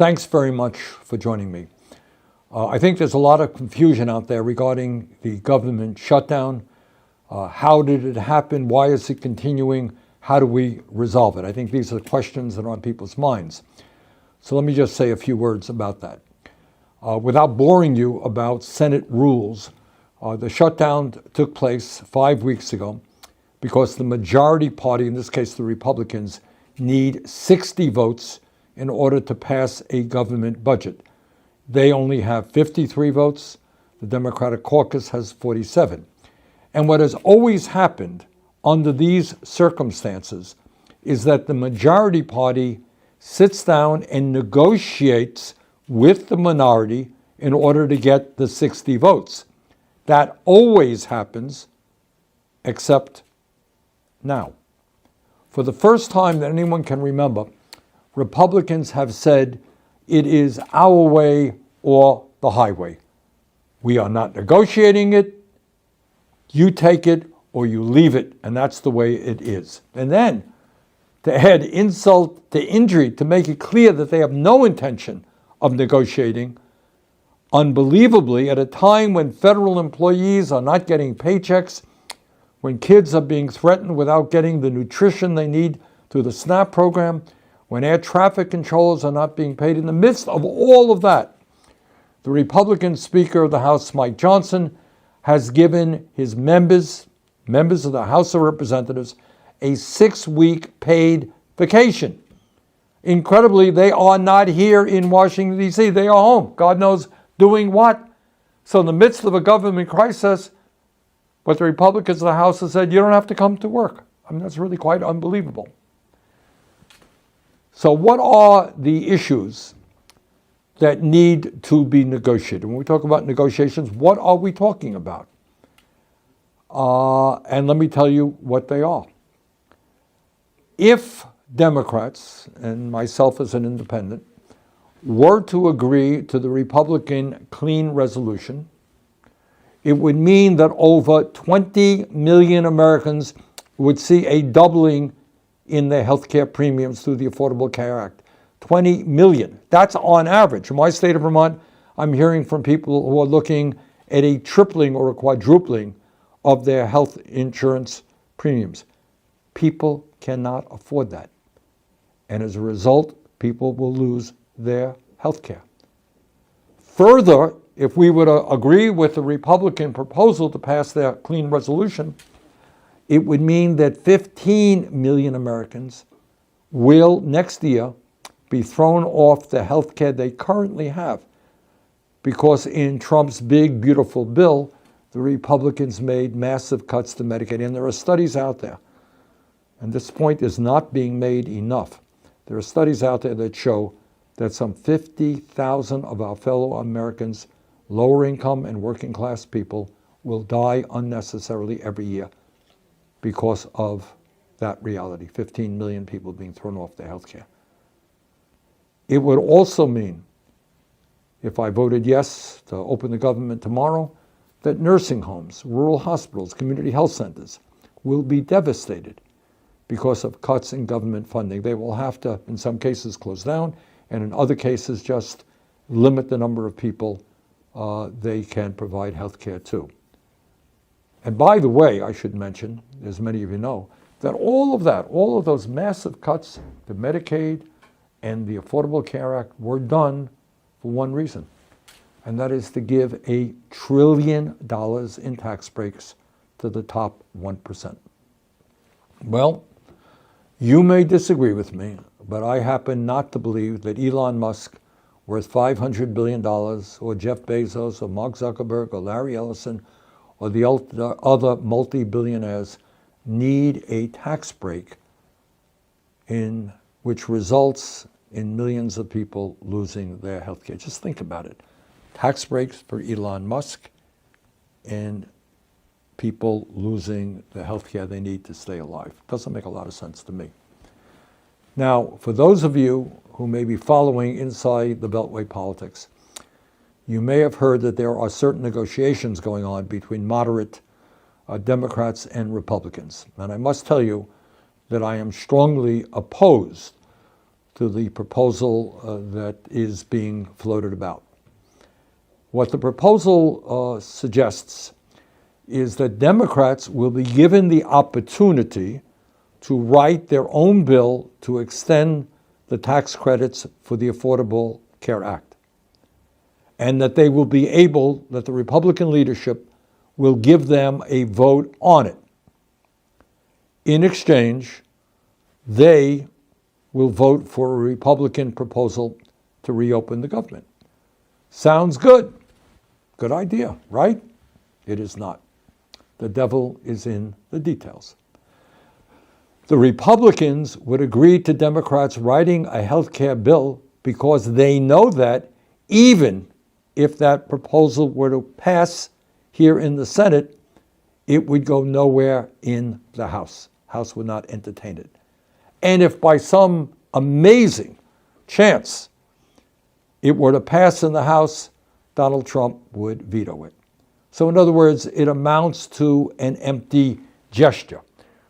Thanks very much for joining me. I think there's a lot of confusion out there regarding the government shutdown. How did it happen? Why is it continuing? How do we resolve it? I think these are the questions that are on people's minds. So let me just say a few words about that. Without boring you about Senate rules, the shutdown took place 5 weeks ago because the majority party, in this case the Republicans, need 60 votes in order to pass a government budget. They only have 53 votes. The Democratic caucus has 47. And what has always happened under these circumstances is that the majority party sits down and negotiates with the minority in order to get the 60 votes. That always happens, except now. For the first time that anyone can remember, Republicans have said it is our way or the highway. We are not negotiating it. You take it or you leave it, and that's the way it is. And then to add insult to injury, to make it clear that they have no intention of negotiating, unbelievably, at a time when federal employees are not getting paychecks, when kids are being threatened without getting the nutrition they need through the SNAP program, when air traffic controllers are not being paid, in the midst of all of that, the Republican Speaker of the House, Mike Johnson, has given his members of the House of Representatives, a 6-week paid vacation. Incredibly, they are not here in Washington, D.C. They are home. God knows doing what. So in the midst of a government crisis, but the Republicans of the House have said, you don't have to come to work. I mean, that's really quite unbelievable. So what are the issues that need to be negotiated? When we talk about negotiations, what are we talking about? And let me tell you what they are. If Democrats, and myself as an independent, were to agree to the Republican clean resolution, it would mean that over 20 million Americans would see a doubling in their health care premiums through the Affordable Care Act. 20 million. That's on average. In my state of Vermont, I'm hearing from people who are looking at a tripling or a quadrupling of their health insurance premiums. People cannot afford that. And as a result, people will lose their health care. Further, if we were to agree with the Republican proposal to pass their clean resolution, it would mean that 15 million Americans will next year be thrown off the health care they currently have, because in Trump's big, beautiful bill, the Republicans made massive cuts to Medicaid. And there are studies out there, and this point is not being made enough. There are studies out there that show that some 50,000 of our fellow Americans, lower income and working class people, will die unnecessarily every year because of that reality. 15 million people being thrown off their health care. It would also mean, if I voted yes to open the government tomorrow, that nursing homes, rural hospitals, community health centers will be devastated because of cuts in government funding. They will have to, in some cases, close down, and in other cases, just limit the number of people they can provide health care to. And by the way, I should mention, as many of you know, that all of those massive cuts to Medicaid and the Affordable Care Act were done for one reason, and that is to give $1 trillion in tax breaks to the top 1%. Well, you may disagree with me, but I happen not to believe that Elon Musk, worth $500 billion, or Jeff Bezos, or Mark Zuckerberg, or Larry Ellison, or the other multi-billionaires need a tax break in which results in millions of people losing their health care. Just think about it. Tax breaks for Elon Musk and people losing the health care they need to stay alive. Doesn't make a lot of sense to me. Now, for those of you who may be following inside the Beltway politics, you may have heard that there are certain negotiations going on between moderate Democrats and Republicans. And I must tell you that I am strongly opposed to the proposal that is being floated about. What the proposal suggests is that Democrats will be given the opportunity to write their own bill to extend the tax credits for the Affordable Care Act, and that they will be able, that the Republican leadership will give them a vote on it. In exchange, they will vote for a Republican proposal to reopen the government. Sounds good. Good idea, right? It is not. The devil is in the details. The Republicans would agree to Democrats writing a health care bill because they know that even if that proposal were to pass here in the Senate, it would go nowhere in the House. House would not entertain it. And if by some amazing chance it were to pass in the House, Donald Trump would veto it. So in other words, it amounts to an empty gesture.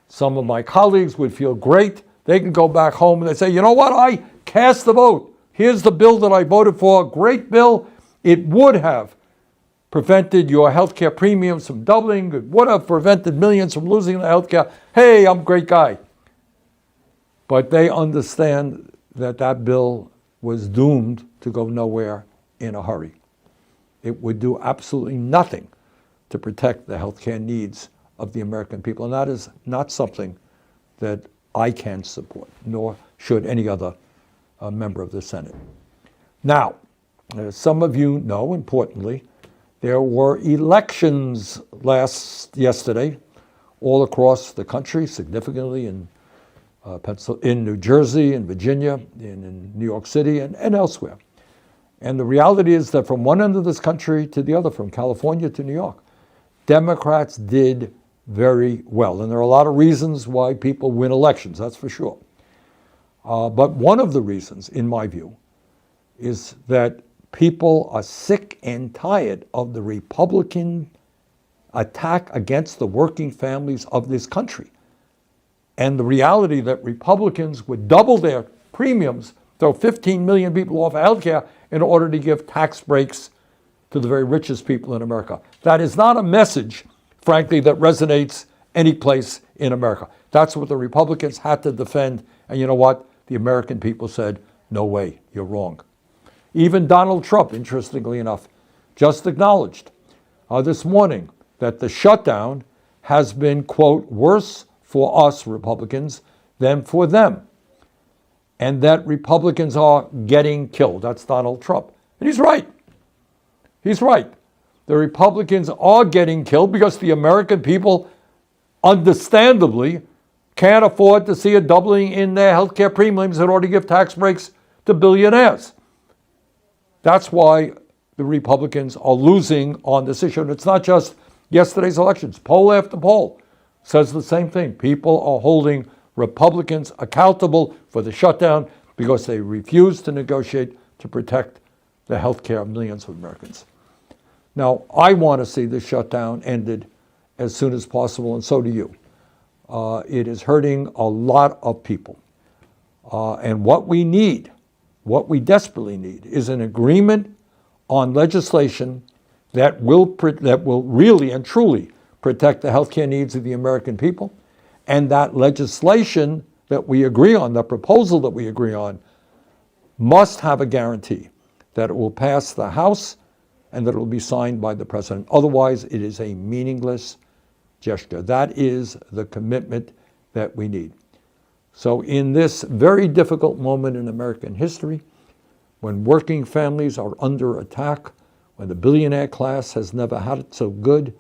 Some of my colleagues would feel great. They can go back home and they say, you know what, I cast the vote. Here's the bill that I voted for, great bill. It would have prevented your health care premiums from doubling. It would have prevented millions from losing their health care. Hey, I'm a great guy. But they understand that that bill was doomed to go nowhere in a hurry. It would do absolutely nothing to protect the health care needs of the American people. And that is not something that I can support, nor should any other member of the Senate. Now, as some of you know, importantly, there were elections yesterday all across the country, significantly in New Jersey, in Virginia, in New York City, and elsewhere. And the reality is that from one end of this country to the other, from California to New York, Democrats did very well. And there are a lot of reasons why people win elections, that's for sure. But one of the reasons, in my view, is that people are sick and tired of the Republican attack against the working families of this country. And the reality that Republicans would double their premiums, throw 15 million people off of health care in order to give tax breaks to the very richest people in America. That is not a message, frankly, that resonates any place in America. That's what the Republicans had to defend. And you know what? The American people said, no way, you're wrong. Even Donald Trump, interestingly enough, just acknowledged this morning that the shutdown has been, quote, worse for us Republicans than for them. And that Republicans are getting killed. That's Donald Trump. And he's right. He's right. The Republicans are getting killed because the American people, understandably, can't afford to see a doubling in their health care premiums in order to give tax breaks to billionaires. That's why the Republicans are losing on this issue. And it's not just yesterday's elections. Poll after poll says the same thing. People are holding Republicans accountable for the shutdown because they refuse to negotiate to protect the health care of millions of Americans. Now, I want to see the shutdown ended as soon as possible, and so do you. It is hurting a lot of people. And what we need, what we desperately need, is an agreement on legislation that will really and truly protect the health care needs of the American people. And that legislation that we agree on, the proposal that we agree on, must have a guarantee that it will pass the House and that it will be signed by the President. Otherwise, it is a meaningless gesture. That is the commitment that we need. So in this very difficult moment in American history, when working families are under attack, when the billionaire class has never had it so good,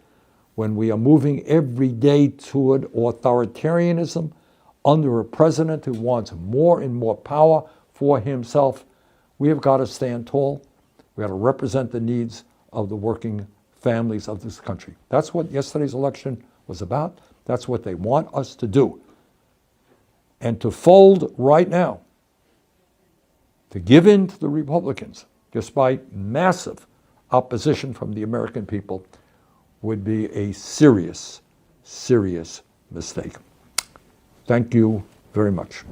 when we are moving every day toward authoritarianism under a president who wants more and more power for himself, we have got to stand tall. We got to represent the needs of the working families of this country. That's what yesterday's election was about. That's what they want us to do. And to fold right now, to give in to the Republicans, despite massive opposition from the American people, would be a serious, serious mistake. Thank you very much.